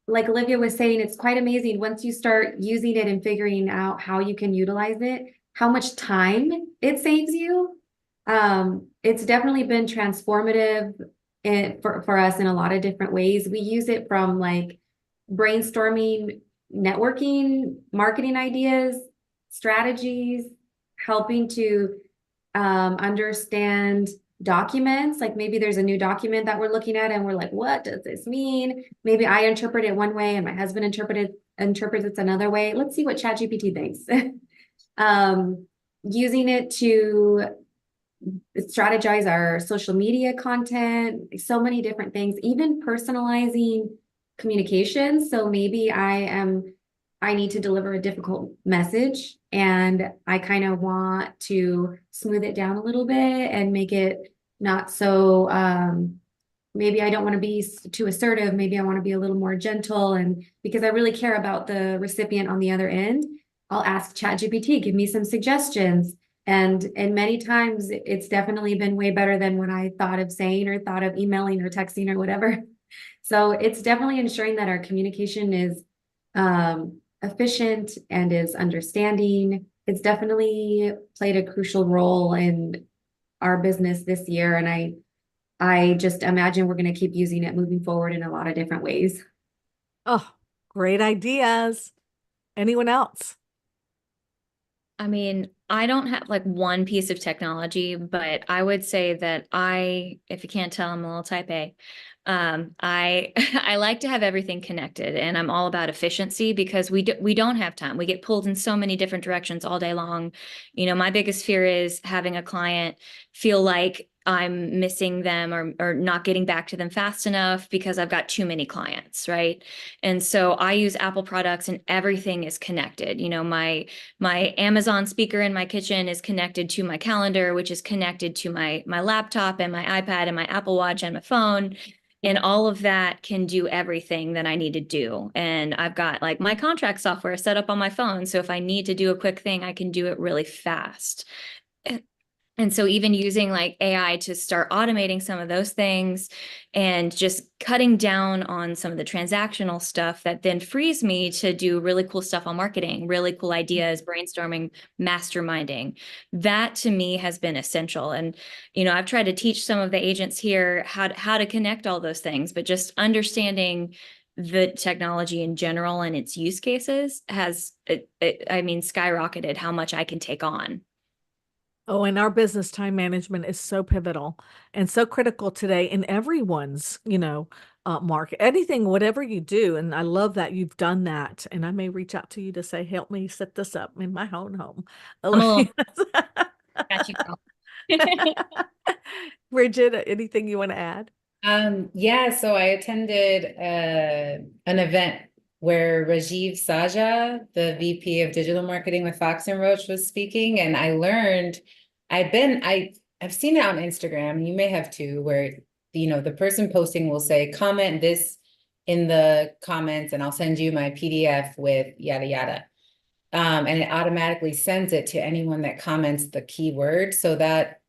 Like Olivia was saying, it's quite amazing once you start using it and figuring out how you can utilize it, how much time it saves you. It's definitely been transformative for us in a lot of different ways. We use it from like brainstorming, networking, marketing ideas, strategies, helping to understand documents. Like maybe there's a new document that we're looking at and we're like, what does this mean? Maybe I interpret it one way and my husband interprets it another way. Let's see what ChatGPT thinks. Using it to strategize our social media content, so many different things, even personalizing communications. So maybe I need to deliver a difficult message and I kind of want to smooth it down a little bit and make it not so maybe I don't want to be too assertive. Maybe I want to be a little more gentle. And because I really care about the recipient on the other end, I'll ask ChatGPT, give me some suggestions. And many times it's definitely been way better than what I thought of saying or thought of emailing or texting or whatever. So it's definitely ensuring that our communication is efficient and is understanding. It's definitely played a crucial role in our business this year. And I just imagine we're going to keep using it moving forward in a lot of different ways. Oh, great ideas. Anyone else? I mean, I don't have like one piece of technology, but I would say that if you can't tell, I'm a little type A. I I like to have everything connected, and I'm all about efficiency because we don't have time. We get pulled in so many different directions all day long. You know, my biggest fear is having a client feel like I'm missing them or not getting back to them fast enough because I've got too many clients, right? And so I use Apple products and everything is connected. You know, my Amazon speaker in my kitchen is connected to my calendar, which is connected to my laptop and my iPad and my Apple Watch and my phone. And all of that can do everything that I need to do. And I've got like my contract software set up on my phone. So if I need to do a quick thing, I can do it really fast. And so even using like AI to start automating some of those things and just cutting down on some of the transactional stuff that then frees me to do really cool stuff on marketing, really cool ideas, brainstorming, masterminding. That to me has been essential. And, you know, I've tried to teach some of the agents here how to connect all those things, but just understanding the technology in general and its use cases has, I mean, skyrocketed how much I can take on. Oh, and our business time management is so pivotal and so critical today in everyone's, market, anything, whatever you do. And I love that you've done that. And I may reach out to you to say, help me set this up in my own home. I'm a little, got you, girl. Bridgett, anything you want to add? Yeah, so I attended an event where Rajiv Saja, the VP of Digital Marketing with Fox and Roach, was speaking, and I learned I've seen it on Instagram, you may have too, where the person posting will say, comment this in the comments, and I'll send you my PDF with yada yada. And it automatically sends it to anyone that comments the keyword, so that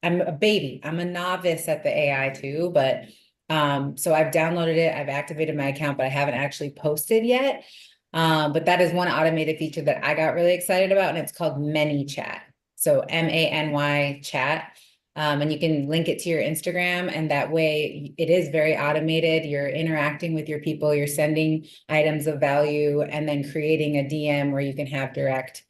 I'm a baby. I'm a novice at the AI too, but so I've downloaded it, I've activated my account, but I haven't actually posted yet. But that is one automated feature that I got really excited about, and it's called ManyChat. So MANY chat. And you can link it to your Instagram, and that way it is very automated. You're interacting with your people, you're sending items of value, and then creating a DM where you can have direct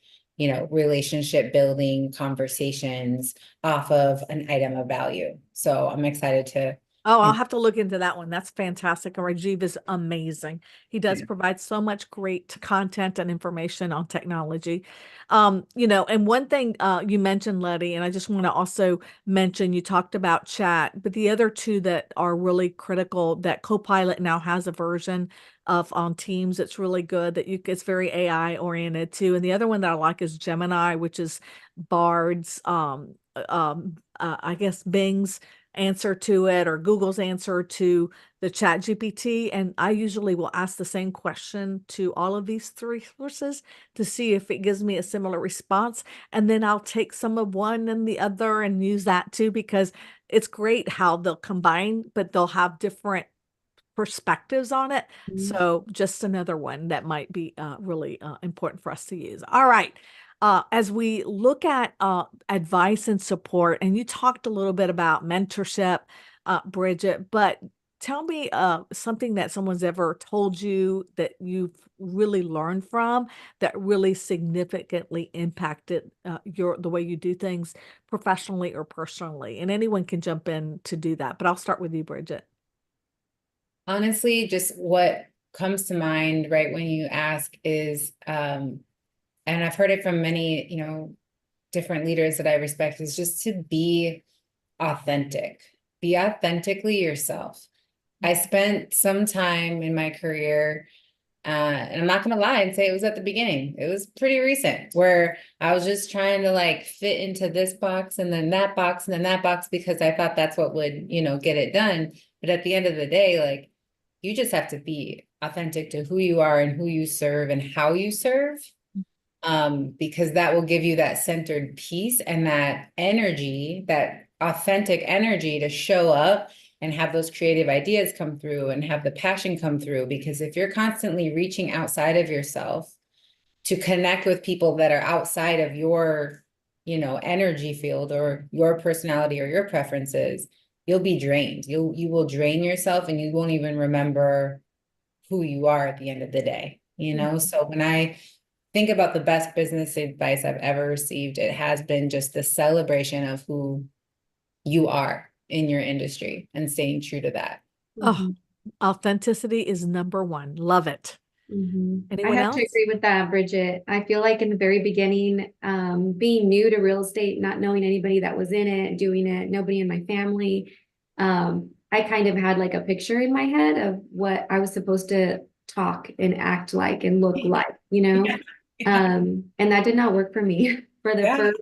relationship building conversations off of an item of value. So I'm excited to. Oh, I'll have to look into that one. That's fantastic. And Rajiv is amazing. He does provide so much great content and information on technology. And one thing you mentioned, Letty, and I just want to also mention, you talked about chat, but the other two that are really critical, that Copilot now has a version of on Teams. It's really good it's very AI oriented too. And the other one that I like is Gemini, which is Bard's, I guess Bing's answer to it, or Google's answer to the Chat GPT. And I usually will ask the same question to all of these three sources to see if it gives me a similar response. And then I'll take some of one and the other and use that too, because it's great how they'll combine, but they'll have different perspectives on it. So just another one that might be really important for us to use. All right. As we look at advice and support, and you talked a little bit about mentorship, Bridgett, but tell me something that someone's ever told you that you've really learned from that really significantly impacted the way you do things professionally or personally. And anyone can jump in to do that, but I'll start with you, Bridgett. Honestly, just what comes to mind right when you ask is, and I've heard it from many, different leaders that I respect, is just to be authentic. Be authentically yourself. I spent some time in my career, and I'm not going to lie and say it was at the beginning. It was pretty recent, where I was just trying to like fit into this box and then that box and then that box, because I thought that's what would, get it done. But at the end of the day, like, you just have to be authentic to who you are and who you serve and how you serve. Because that will give you that centered peace and that energy, that authentic energy to show up and have those creative ideas come through and have the passion come through. Because if you're constantly reaching outside of yourself to connect with people that are outside of your, energy field or your personality or your preferences, you'll be drained. You will drain yourself and you won't even remember who you are at the end of the day, So when I think about the best business advice I've ever received, it has been just the celebration of who you are in your industry and staying true to that. Oh, authenticity is number one. Love it. I Anyone have else? to agree with that, Bridgett. I feel like in the very beginning, being new to real estate, not knowing anybody that was in it, doing it, nobody in my family, I kind of had like a picture in my head of what I was supposed to talk and act like and look like, and that did not work for me for the first.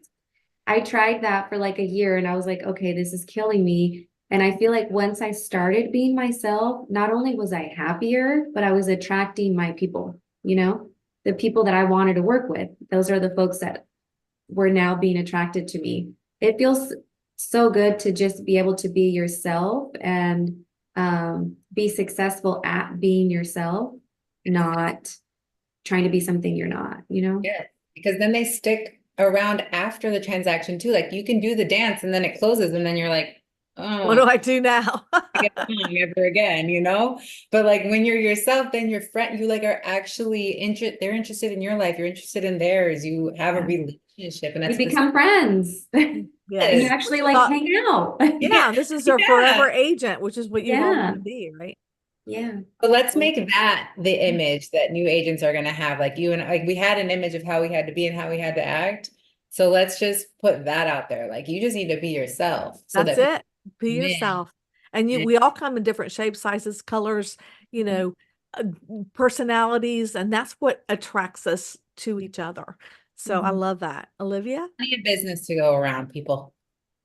I tried that for like a year and I was like, okay, this is killing me. And I feel like once I started being myself, not only was I happier, but I was attracting my people, the people that I wanted to work with. Those are the folks that were now being attracted to me. It feels so good to just be able to be yourself and be successful at being yourself, not trying to be something you're not, Yeah, because then they stick around after the transaction too. Like you can do the dance and then it closes and then you're like, oh, What do I do now? never again, But like when you're yourself, then your friend, you like are actually they're interested in your life. You're interested in theirs. You have a relationship and you that's become friends. Yes. And you actually like hang out. Yeah, this is our forever agent, which is what you all want to be, right? Yeah. But let's make that the image that new agents are going to have. Like you and like we had an image of how we had to be and how we had to act. So let's just put that out there. Like you just need to be yourself. So That's it. Be yourself. And we all come in different shapes, sizes, colors, uh, personalities, and that's what attracts us to each other. So I love that. Olivia? Plenty of business to go around, people.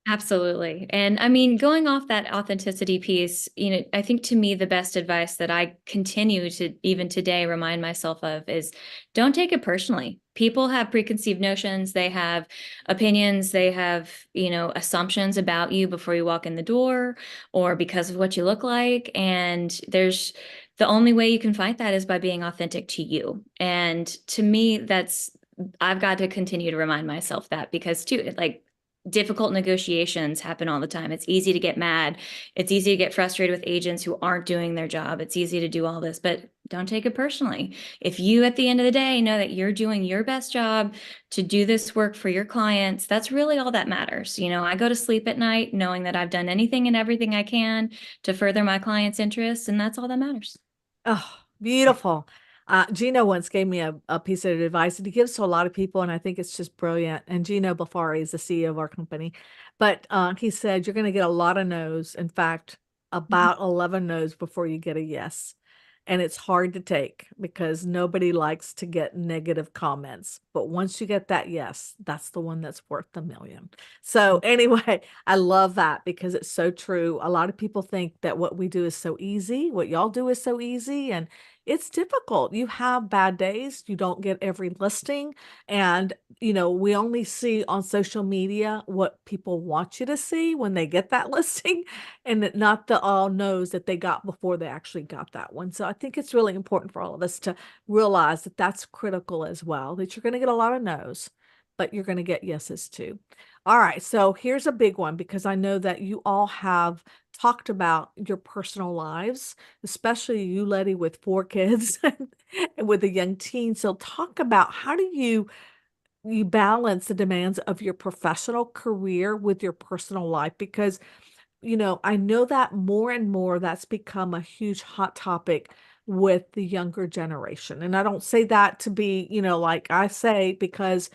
Absolutely. And I mean, going off that authenticity piece, I think to me, the best advice that I continue to even today remind myself of is don't take it personally. People have preconceived notions. They have opinions. They have, assumptions about you before you walk in the door or because of what you look like. And the only way you can fight that is by being authentic to you. And to me, I've got to continue to remind myself that because too, like, difficult negotiations happen all the time. It's easy to get mad. It's easy to get frustrated with agents who aren't doing their job. It's easy to do all this, but don't take it personally. If you, at the end of the day, know that you're doing your best job to do this work for your clients, that's really all that matters. I go to sleep at night knowing that I've done anything and everything I can to further my clients' interests, and that's all that matters. Oh, beautiful. Gino once gave me a piece of advice that he gives to a lot of people, and I think it's just brilliant. And Gino Bafari is the CEO of our company. But he said, you're going to get a lot of no's. In fact, about 11 no's before you get a yes. And it's hard to take because nobody likes to get negative comments. But once you get that yes, that's the one that's worth the million. So anyway, I love that because it's so true. A lot of people think that what we do is so easy. What y'all do is so easy. And it's difficult. You have bad days. You don't get every listing. And, we only see on social media what people want you to see when they get that listing and not the all knows that they got before they actually got that one. So I think it's really important for all of us to realize that that's critical as well, that you're going to get a lot of no's, but you're going to get yeses too. All right. So here's a big one because I know that you all have talked about your personal lives, especially you, Letty, with 4 kids and with a young teen. So talk about how do you balance the demands of your professional career with your personal life? Because, I know that more and more that's become a huge hot topic with the younger generation. And I don't say that to be, like I say, because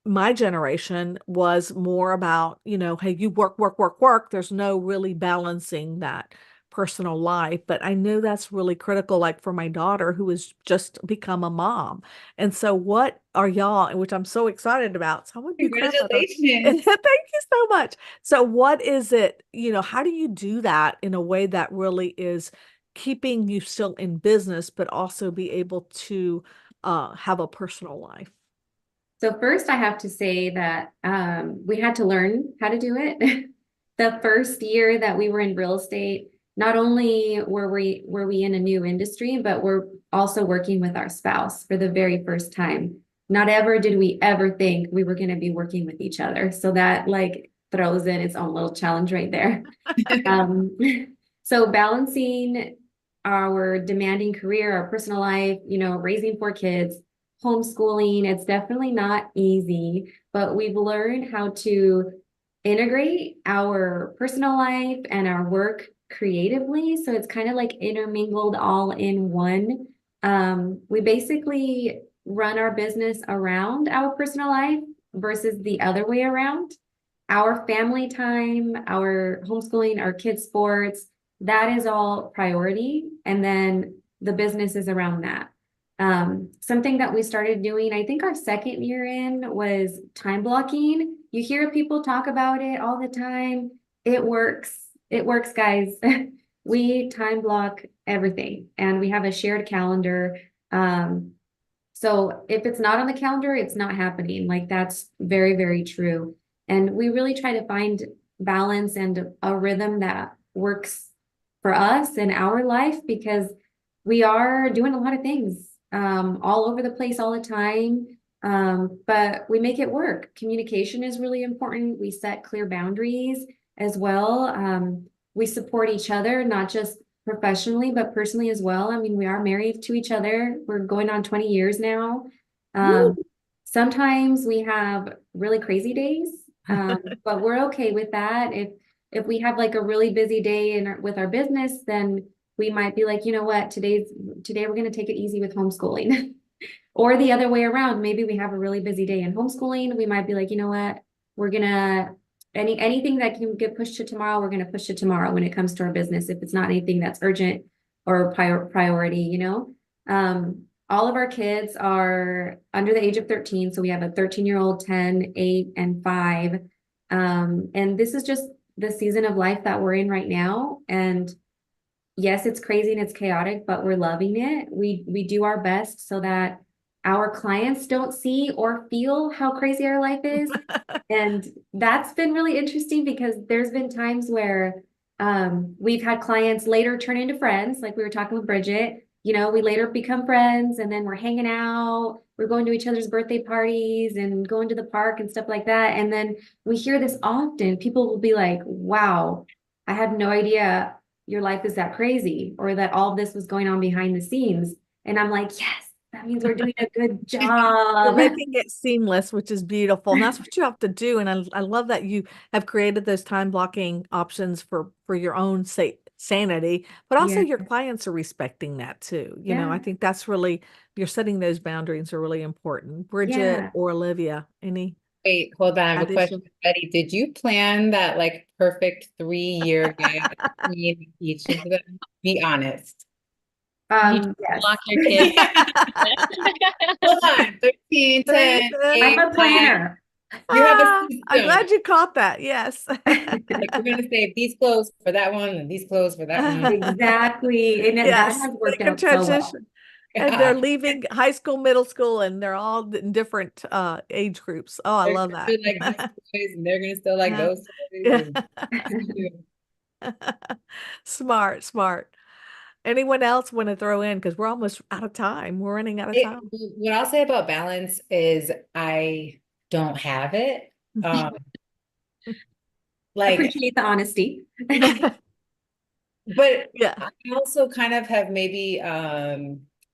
my generation was more about, hey, you work, work, work, work. There's no really balancing that personal life. But I know that's really critical, like for my daughter who has just become a mom. And so what are y'all, which I'm so excited about. So I want to be grandmother. Congratulations. Thank you so much. So what is it, how do you do that in a way that really is keeping you still in business, but also be able to have a personal life? So first I have to say that we had to learn how to do it. The first year that we were in real estate, not only were we in a new industry, but we're also working with our spouse for the very first time. Not ever did we ever think we were going to be working with each other. So that like throws in its own little challenge right there. So balancing our demanding career, our personal life, raising 4 kids, homeschooling, it's definitely not easy, but we've learned how to integrate our personal life and our work creatively. So it's kind of like intermingled all in one. We basically run our business around our personal life versus the other way around. Our family time, our homeschooling, our kids' sports, that is all priority. And then the business is around that. Something that we started doing, I think our second year in, was time blocking. You hear people talk about it all the time. It works. It works, guys. We time block everything and we have a shared calendar. So if it's not on the calendar, it's not happening. Like that's very, very true. And we really try to find balance and a rhythm that works for us in our life because we are doing a lot of things all over the place all the time. But we make it work. Communication is really important. We set clear boundaries as well. We support each other, not just professionally, but personally as well. I mean, we are married to each other. We're going on 20 years now. Sometimes we have really crazy days, but we're okay with that. If we have like a really busy day with our business, then we might be like, you know what, today we're going to take it easy with homeschooling. Or the other way around, maybe we have a really busy day in homeschooling. We might be like, you know what, we're gonna anything that can get pushed to tomorrow, we're gonna push to tomorrow when it comes to our business. If it's not anything that's urgent or priority, all of our kids are under the age of 13. So we have a 13-year-old, 10, 8, and 5. And this is just the season of life that we're in right now. And yes, it's crazy and it's chaotic, but we're loving it. We do our best so that our clients don't see or feel how crazy our life is. And that's been really interesting because there's been times where we've had clients later turn into friends, like we were talking with Bridgett. We later become friends and then we're hanging out. We're going to each other's birthday parties and going to the park and stuff like that. And then we hear this often. People will be like, wow, I had no idea your life is that crazy or that all of this was going on behind the scenes. And I'm like, yes, that means we're doing a good job. You're making it seamless, which is beautiful. And that's what you have to do. And I love that you have created those time blocking options for your own sanity, but also your clients are respecting that too. I think that's really, you're setting those boundaries are really important. Bridgett or Olivia, any? Wait, hold on. I have a question. Betty, did you plan that like perfect 3-year gap between each of them? Be honest. Yes. Block your kids. Hold on. 13, 10, 8, I'm a planner. You have a system. I'm glad you caught that. Yes. Like we're going to save these clothes for that one and these clothes for that one. Exactly. And that has worked out so well. And they're leaving high school, middle school, and they're all in different age groups. Oh, I love that. Like these toys, and they're gonna still like those toys. Smart. Anyone else want to throw in? Because we're almost out of time. We're running out of time. What I'll say about balance is I don't have it. Like appreciate the honesty. But I also kind of have maybe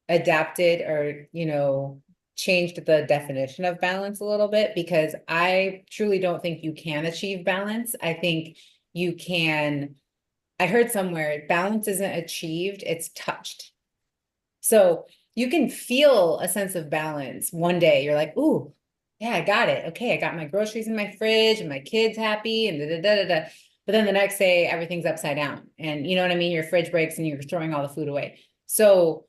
adapted or changed the definition of balance a little bit because I truly don't think you can achieve balance. I think you can. I heard somewhere balance isn't achieved, it's touched. So you can feel a sense of balance one day. You're like, ooh, yeah, I got it. Okay, I got my groceries in my fridge and my kids happy and da da da da da. But then the next day, everything's upside down. And you know what I mean? Your fridge breaks and you're throwing all the food away. So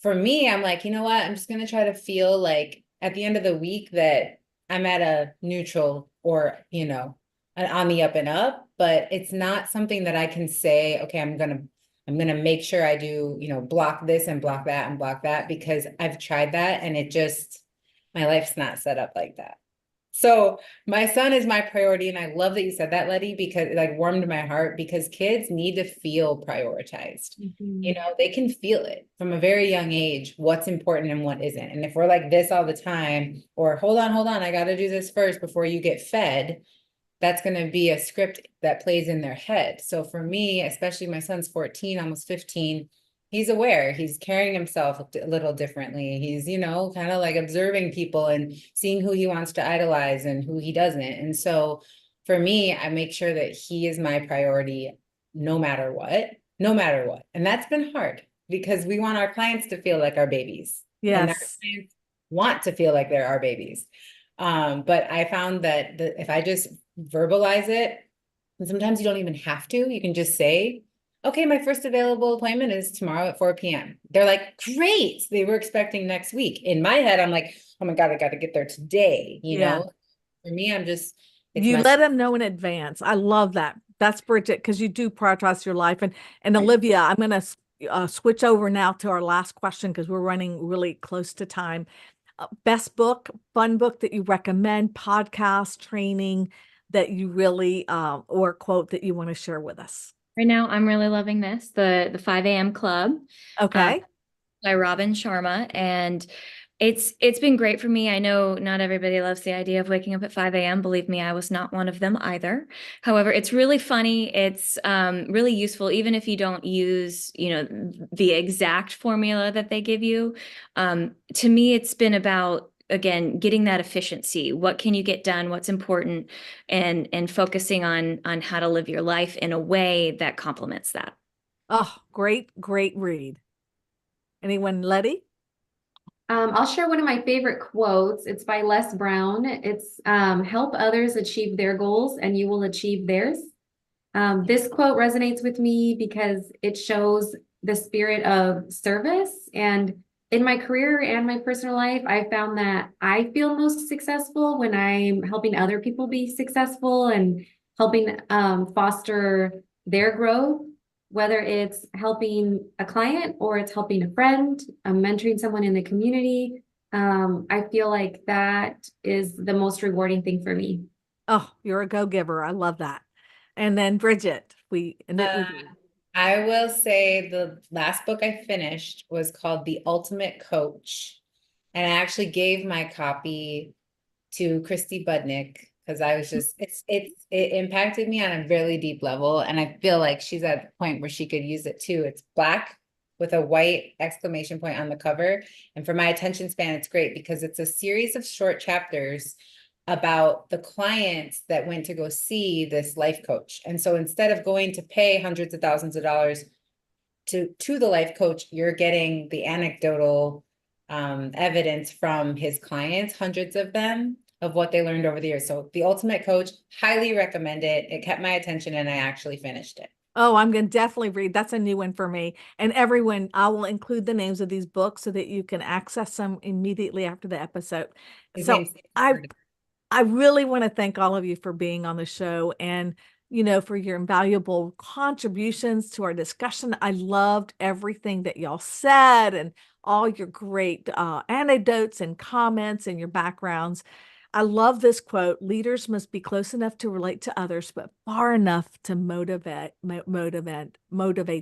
for me, I'm like, you know what? I'm just going to try to feel like at the end of the week that I'm at a neutral or, you know, on the up and up, but it's not something that I can say, okay, I'm going to make sure I do, you know, block this and block that and block that, because I've tried that and it just, my life's not set up like that. So my son is my priority. And I love that you said that, Letty, because it like warmed my heart, because kids need to feel prioritized. You know, they can feel it from a very young age, what's important and what isn't. And if we're like this all the time, or hold on, I got to do this first before you get fed, that's going to be a script that plays in their head. So for me, especially my son's 14, almost 15, he's aware, he's carrying himself a little differently. He's, you know, kind of like observing people and seeing who he wants to idolize and who he doesn't. And so for me, I make sure that he is my priority no matter what, no matter what. And that's been hard because we want our clients to feel like our babies. Yes. And our clients want to feel like they're our babies. But I found that if I just verbalize it, and sometimes you don't even have to, you can just say, okay, my first available appointment is tomorrow at 4 p.m. They're like, great. They were expecting next week. In my head, I'm like, oh my God, I got to get there today. You know, for me, I'm just, you let them know in advance. I love that. That's Bridgett, because you do prioritize your life. And Olivia, I'm going to switch over now to our last question, because we're running really close to time. Best book, fun book that you recommend, podcast, training that you really, or quote that you want to share with us. Right now, I'm really loving this, the 5 a.m. Club. Okay. By Robin Sharma. And it's been great for me. I know not everybody loves the idea of waking up at 5 a.m. Believe me, I was not one of them either. However, it's really funny. It's really useful, even if you don't use, you know, the exact formula that they give you. To me, it's been about, again, getting that efficiency. What can you get done? What's important? And focusing on how to live your life in a way that complements that. Oh, great read. Anyone, Letty? I'll share one of my favorite quotes. It's by Les Brown. It's help others achieve their goals and you will achieve theirs. This quote resonates with me because it shows the spirit of service. And in my career and my personal life, I found that I feel most successful when I'm helping other people be successful and helping foster their growth, whether it's helping a client or it's helping a friend, mentoring someone in the community. I feel like that is the most rewarding thing for me. Oh, you're a go-giver. I love that. And then Bridgett, I will say the last book I finished was called The Ultimate Coach. And I actually gave my copy to Christy Budnick because I was just, it impacted me on a really deep level. And I feel like she's at a point where she could use it too. It's black with a white exclamation point on the cover. And for my attention span, it's great because it's a series of short chapters about the clients that went to go see this life coach. And so instead of going to pay hundreds of thousands of dollars to the life coach, you're getting the anecdotal evidence from his clients, hundreds of them, of what they learned over the years. So The Ultimate Coach, highly recommend it. It kept my attention and I actually finished it. Oh, I'm going to definitely read. That's a new one for me. And everyone, I will include the names of these books so that you can access them immediately after the episode. So I really want to thank all of you for being on the show and, you know, for your invaluable contributions to our discussion. I loved everything that y'all said and all your great anecdotes and comments and your backgrounds. I love this quote: leaders must be close enough to relate to others, but far enough to motivate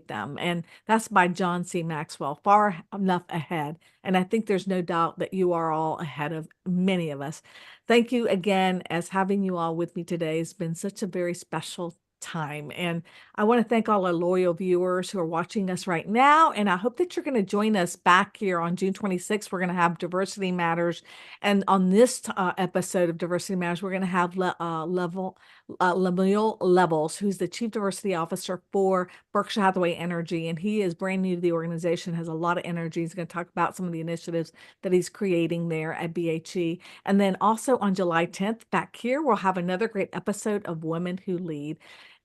them. And that's by John C. Maxwell, far enough ahead. And I think there's no doubt that you are all ahead of many of us. Thank you again, as having you all with me today has been such a very special time. And I want to thank all our loyal viewers who are watching us right now. And I hope that you're going to join us back here on June 26th. We're going to have Diversity Matters. And on this episode of Diversity Matters, we're going to have Lemuel Levels, who's the Chief Diversity Officer for Berkshire Hathaway Energy. And he is brand new to the organization, has a lot of energy. He's going to talk about some of the initiatives that he's creating there at BHE. And then also on July 10th, back here, we'll have another great episode of Women Who Lead.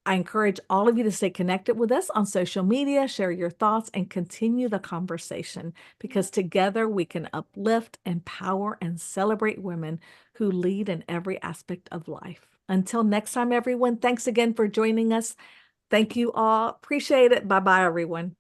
I encourage all of you to stay connected with us on social media, share your thoughts, and continue the conversation, because together we can uplift, empower, and celebrate women who lead in every aspect of life. Until next time, everyone, thanks again for joining us. Thank you all. Appreciate it. Bye-bye, everyone.